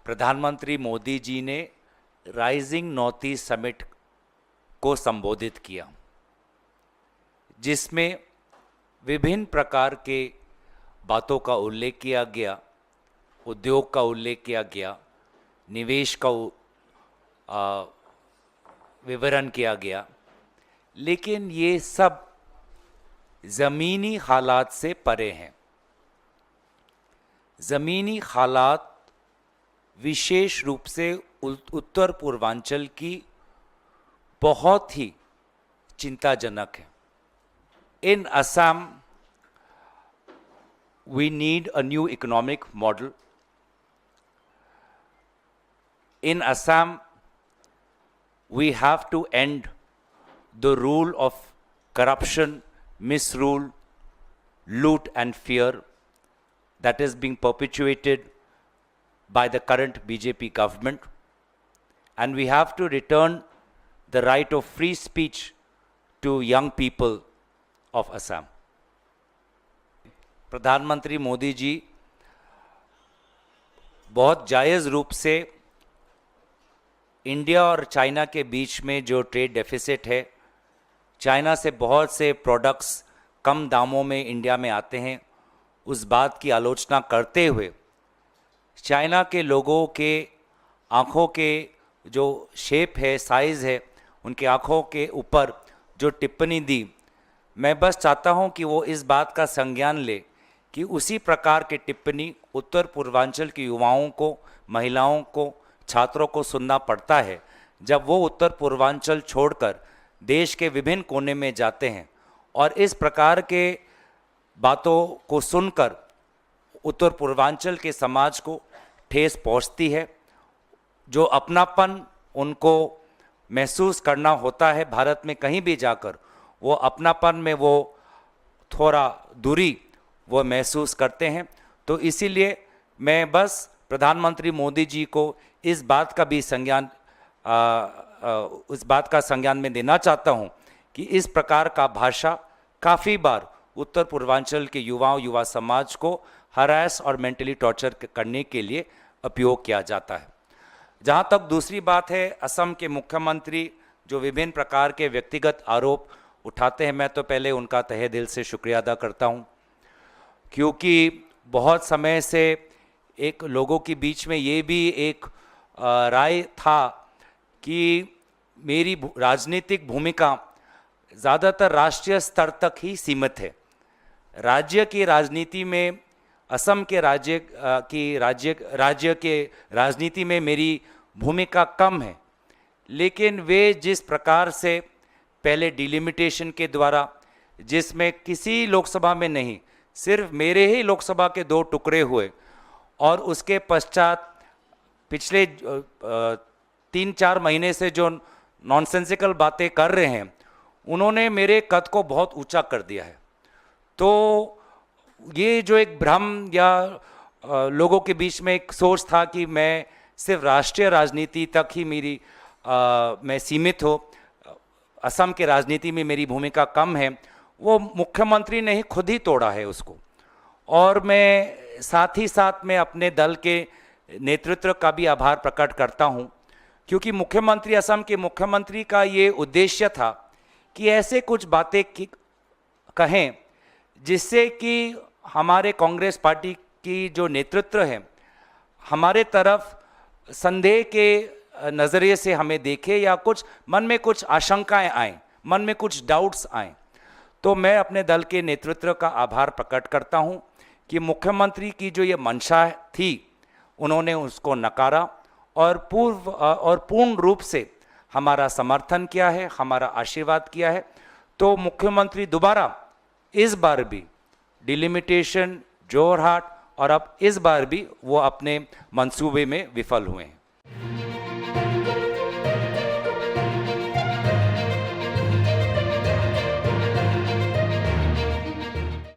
प्रधानमंत्री मोदी जी ने rising north east summit को संबोधित किया, जिसमें विभिन्न प्रकार के बातों का उल्लेख किया गया, उद्योग का उल्लेख किया गया, निवेश का विवरण किया गया, लेकिन ये सब ज़मीनी हालात से परे हैं। ज़मीनी हालात विशेष रूप से उत्तर पूर्वांचल की बहुत ही चिंताजनक है। In Assam, we need a new economic model. In Assam, we have to end the rule of corruption, misrule, loot and fear that is being perpetuated by the current BJP government. And we have to return the right of free speech to young people of Assam. प्रधानमंत्री मोदी जी बहुत जायज़ रूप से India और China के बीच में जो trade deficit है, चाइना से बहुत से प्रोडक्ट्स कम दामों में इंडिया में आते हैं, उस बात की आलोचना करते हुए चाइना के लोगों के आँखों के जो शेप है, साइज़ है, उनके आँखों के ऊपर जो टिप्पणी दी, मैं बस चाहता हूं कि वो इस बात का संज्ञान ले कि उसी प्रकार की टिप्पणी उत्तर पूर्वांचल के युवाओं को, महिलाओं को, छात्रों को सुनना पड़ता है जब वो उत्तर पूर्वांचल छोड़कर देश के विभिन्न कोने में जाते हैं। और इस प्रकार के बातों को सुनकर उत्तर पूर्वांचल के समाज को ठेस पहुंचती है। जो अपनापन उनको महसूस करना होता है भारत में कहीं भी जाकर, वो अपनापन में वो थोड़ा दूरी वो महसूस करते हैं। तो इसीलिए मैं बस प्रधानमंत्री मोदी जी को इस बात का भी संज्ञान उस बात का संज्ञान में देना चाहता हूं कि इस प्रकार का भाषा काफ़ी बार उत्तर पूर्वांचल के युवा समाज को हरास और मेंटली टॉर्चर करने के लिए उपयोग किया जाता है। जहाँ तक दूसरी बात है, असम के मुख्यमंत्री जो विभिन्न प्रकार के व्यक्तिगत आरोप उठाते हैं, मैं तो पहले उनका तहे दिल से शुक्रिया अदा करता हूं, क्योंकि बहुत समय से एक लोगों के बीच में ये भी एक राय था कि मेरी राजनीतिक भूमिका ज़्यादातर राष्ट्रीय स्तर तक ही सीमित है। राज्य की राजनीति में, असम के राज्य के राजनीति में मेरी भूमिका कम है, लेकिन वे जिस प्रकार से पहले डिलिमिटेशन के द्वारा, जिसमें किसी लोकसभा में नहीं, सिर्फ मेरे ही लोकसभा के 2 टुकड़े हुए, और उसके पश्चात पिछले 3-4 महीने से जो नॉनसेंसिकल बातें कर रहे हैं, उन्होंने मेरे कद को बहुत ऊंचा कर दिया है। तो ये जो एक भ्रम या लोगों के बीच में एक सोच था कि मैं सिर्फ राष्ट्रीय राजनीति तक ही मैं सीमित हो, असम के राजनीति में मेरी भूमिका कम है, वो मुख्यमंत्री ने ही खुद ही तोड़ा है उसको। और मैं साथ ही साथ में अपने दल के नेतृत्व का भी आभार प्रकट करता हूँ, क्योंकि मुख्यमंत्री, असम के मुख्यमंत्री का ये उद्देश्य था कि ऐसे कुछ बातें कहें जिससे कि हमारे कांग्रेस पार्टी की जो नेतृत्व है हमारे तरफ संदेह के नज़रिए से हमें देखे, या कुछ मन में कुछ आशंकाएं आएँ, मन में कुछ डाउट्स आएँ। तो मैं अपने दल के नेतृत्व का आभार प्रकट करता हूं कि मुख्यमंत्री की जो ये मंशा थी, उन्होंने उसको नकारा और पूर्ण रूप से हमारा समर्थन किया है, हमारा आशीर्वाद किया है। तो मुख्यमंत्री दोबारा इस बार भी डिलिमिटेशन, जोरहाट, और अब इस बार भी वो अपने मंसूबे में विफल हुए हैं।